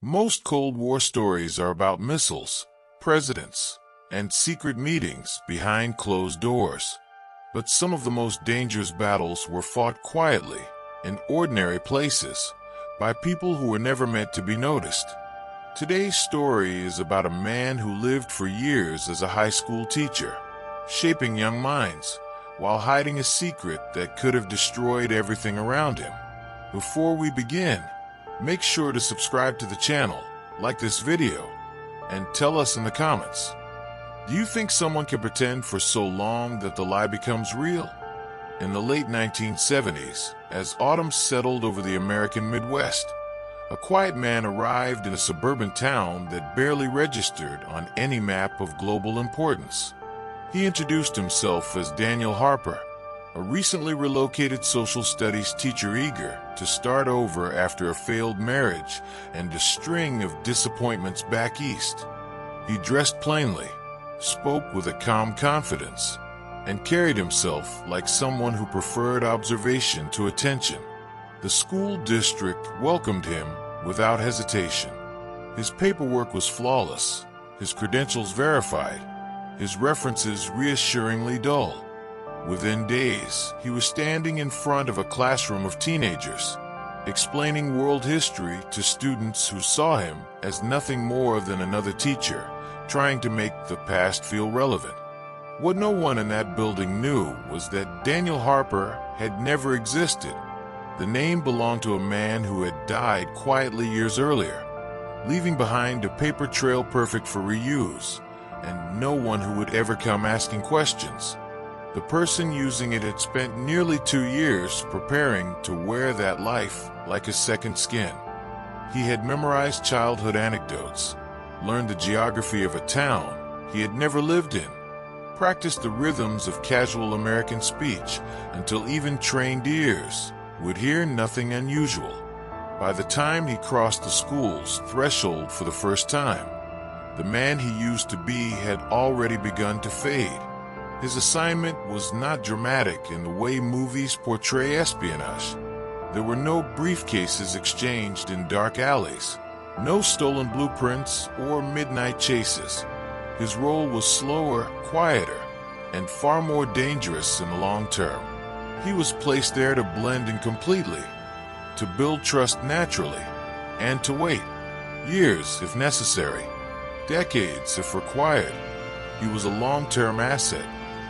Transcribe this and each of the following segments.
Most Cold War stories are about missiles, presidents, and secret meetings behind closed doors. But some of the most dangerous battles were fought quietly, in ordinary places, by people who were never meant to be noticed. Today's story is about a man who lived for years as a high school teacher, shaping young minds, while hiding a secret that could have destroyed everything around him. Before we begin, make sure to subscribe to the channel, like this video, and tell us in the comments. Do you think someone can pretend for so long that the lie becomes real? In the late 1970s, as autumn settled over the American Midwest, a quiet man arrived in a suburban town that barely registered on any map of global importance. He introduced himself as Daniel Harper, a recently relocated social studies teacher eager to start over after a failed marriage and a string of disappointments back east. He dressed plainly, spoke with a calm confidence, and carried himself like someone who preferred observation to attention. The school district welcomed him without hesitation. His paperwork was flawless, his credentials verified, his references reassuringly dull. Within days, he was standing in front of a classroom of teenagers, explaining world history to students who saw him as nothing more than another teacher, trying to make the past feel relevant. What no one in that building knew was that Daniel Harper had never existed. The name belonged to a man who had died quietly years earlier, leaving behind a paper trail perfect for reuse, and no one who would ever come asking questions. The person using it had spent nearly 2 years preparing to wear that life like a second skin. He had memorized childhood anecdotes, learned the geography of a town he had never lived in, practiced the rhythms of casual American speech until even trained ears would hear nothing unusual. By the time he crossed the school's threshold for the first time, the man he used to be had already begun to fade. His assignment was not dramatic in the way movies portray espionage. There were no briefcases exchanged in dark alleys, no stolen blueprints or midnight chases. His role was slower, quieter, and far more dangerous in the long term. He was placed there to blend in completely, to build trust naturally, and to wait. Years if necessary, decades if required. He was a long-term asset,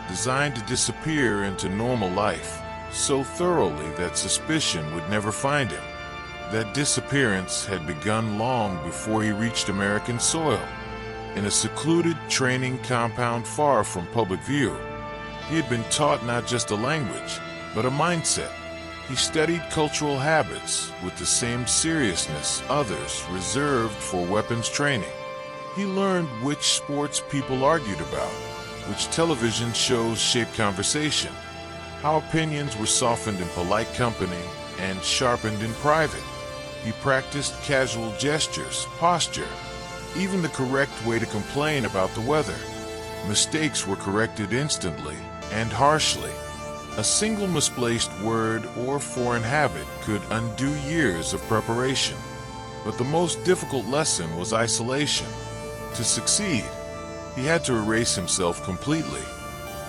designed to disappear into normal life so thoroughly that suspicion would never find him. That disappearance had begun long before he reached American soil. In a secluded training compound far from public view, he had been taught not just a language, but a mindset. He studied cultural habits with the same seriousness others reserved for weapons training. He learned which sports people argued about, which television shows shaped conversation, how opinions were softened in polite company and sharpened in private. He practiced casual gestures, posture, even the correct way to complain about the weather. Mistakes were corrected instantly and harshly. A single misplaced word or foreign habit could undo years of preparation. But the most difficult lesson was isolation. To succeed, he had to erase himself completely.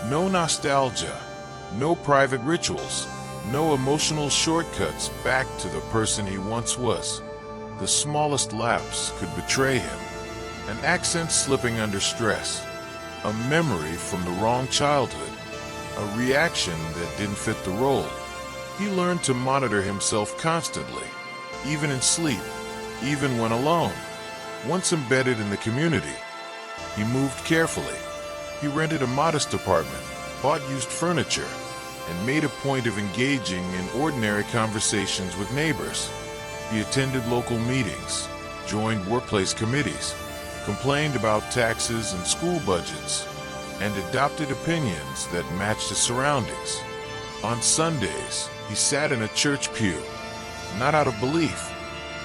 No nostalgia, no private rituals, no emotional shortcuts back to the person he once was. The smallest lapse could betray him. An accent slipping under stress, a memory from the wrong childhood, a reaction that didn't fit the role. He learned to monitor himself constantly, even in sleep, even when alone. Once embedded in the community, he moved carefully. He rented a modest apartment, bought used furniture, and made a point of engaging in ordinary conversations with neighbors. He attended local meetings, joined workplace committees, complained about taxes and school budgets, and adopted opinions that matched his surroundings. On Sundays, he sat in a church pew, not out of belief,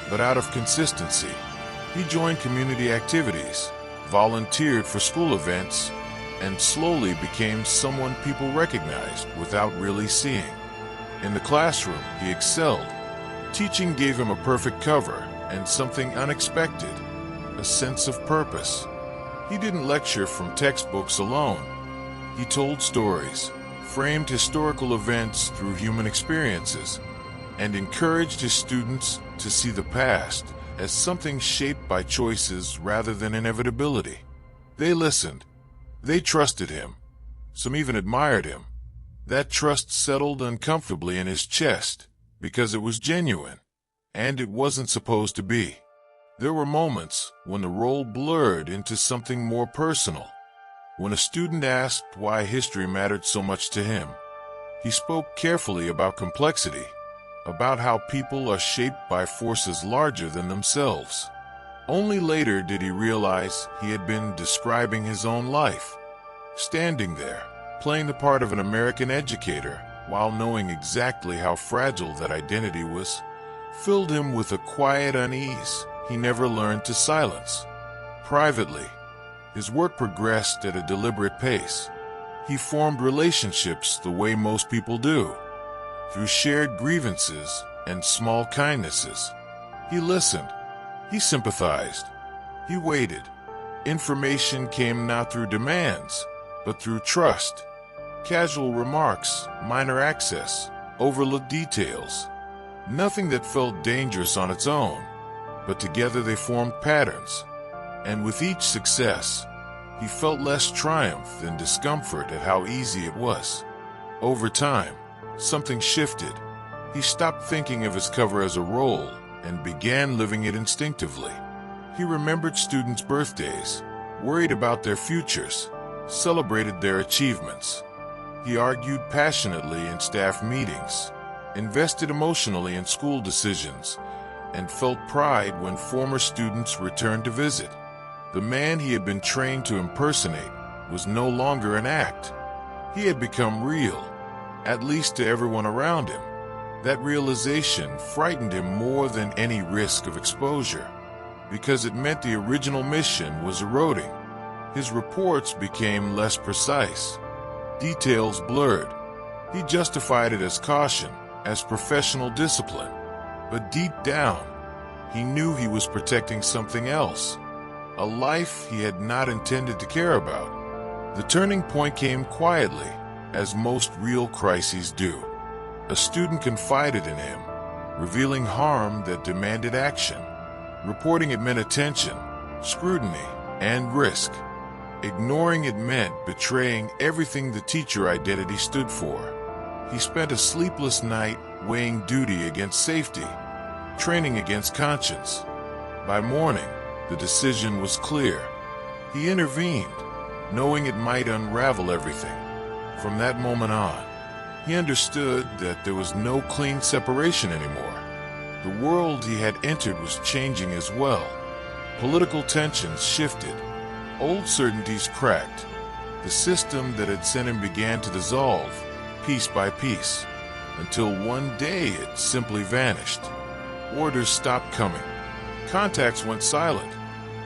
but out of consistency. He joined community activities, volunteered for school events, and slowly became someone people recognized without really seeing. In the classroom, he excelled. Teaching gave him a perfect cover, and something unexpected, a sense of purpose. He didn't lecture from textbooks alone. He told stories, framed historical events through human experiences, and encouraged his students to see the past as something shaped by choices rather than inevitability. They listened. They trusted him. Some even admired him. That trust settled uncomfortably in his chest because it was genuine, and it wasn't supposed to be. There were moments when the role blurred into something more personal. When a student asked why history mattered so much to him, he spoke carefully about complexity, about how people are shaped by forces larger than themselves. Only later did he realize he had been describing his own life, standing there, playing the part of an American educator while knowing exactly how fragile that identity was, filled him with a quiet unease he never learned to silence. Privately, his work progressed at a deliberate pace. He formed relationships the way most people do, through shared grievances and small kindnesses. He listened. He sympathized. He waited. Information came not through demands, but through trust. Casual remarks, minor access, overlooked details. Nothing that felt dangerous on its own, but together they formed patterns. And with each success, he felt less triumph than discomfort at how easy it was. Over time, something shifted. He stopped thinking of his cover as a role and began living it instinctively. He remembered students' birthdays, worried about their futures, celebrated their achievements. He argued passionately in staff meetings, invested emotionally in school decisions, and felt pride when former students returned to visit. The man he had been trained to impersonate was no longer an act. He had become real, at least to everyone around him. That realization frightened him more than any risk of exposure, because it meant the original mission was eroding. His reports became less precise, details blurred. He justified it as caution, as professional discipline. But deep down, he knew he was protecting something else, a life he had not intended to care about. The turning point came quietly, as most real crises do. A student confided in him, revealing harm that demanded action. Reporting it meant attention, scrutiny, and risk. Ignoring it meant betraying everything the teacher identity stood for. He spent a sleepless night weighing duty against safety, training against conscience. By morning, the decision was clear. He intervened, knowing it might unravel everything. From that moment on, he understood that there was no clean separation anymore. The world he had entered was changing as well. Political tensions shifted. Old certainties cracked. The system that had sent him began to dissolve, piece by piece, until one day it simply vanished. Orders stopped coming. Contacts went silent.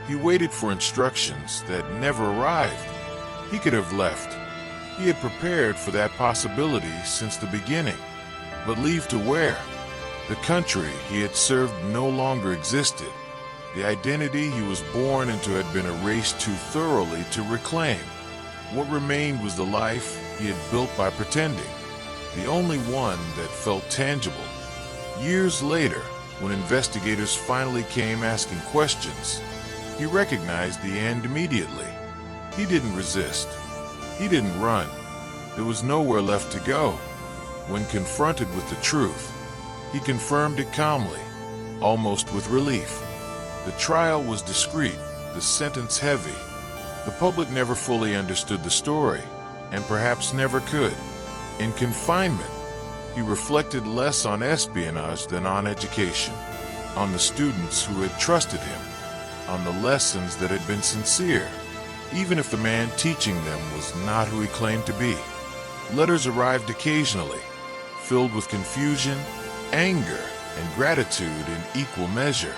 He waited for instructions that never arrived. He could have left. He had prepared for that possibility since the beginning. But leave to where? The country he had served no longer existed. The identity he was born into had been erased too thoroughly to reclaim. What remained was the life he had built by pretending, the only one that felt tangible. Years later, when investigators finally came asking questions, he recognized the end immediately. He didn't resist. He didn't run. There was nowhere left to go. When confronted with the truth, he confirmed it calmly, almost with relief. The trial was discreet, the sentence heavy. The public never fully understood the story, and perhaps never could. In confinement, he reflected less on espionage than on education, on the students who had trusted him, on the lessons that had been sincere, even if the man teaching them was not who he claimed to be. Letters arrived occasionally, filled with confusion, anger, and gratitude in equal measure.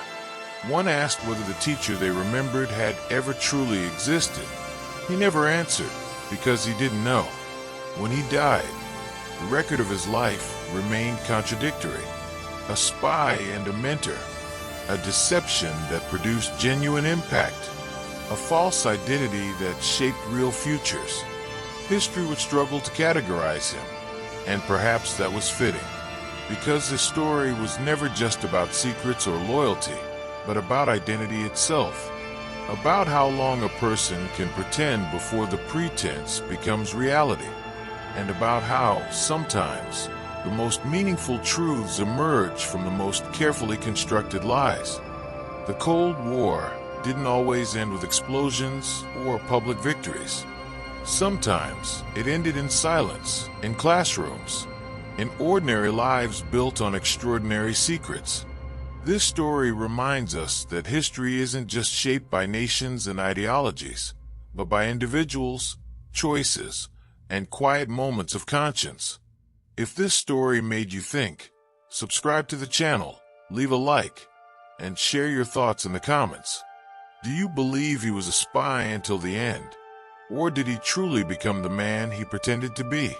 One asked whether the teacher they remembered had ever truly existed. He never answered, because he didn't know. When he died, the record of his life remained contradictory. A spy and a mentor, a deception that produced genuine impact, a false identity that shaped real futures. History would struggle to categorize him, and perhaps that was fitting, because his story was never just about secrets or loyalty, but about identity itself, about how long a person can pretend before the pretense becomes reality, and about how, sometimes, the most meaningful truths emerge from the most carefully constructed lies. The Cold War didn't always end with explosions or public victories. Sometimes it ended in silence, in classrooms, in ordinary lives built on extraordinary secrets. This story reminds us that history isn't just shaped by nations and ideologies, but by individuals, choices, and quiet moments of conscience. If this story made you think, subscribe to the channel, leave a like, and share your thoughts in the comments. Do you believe he was a spy until the end? Or did he truly become the man he pretended to be?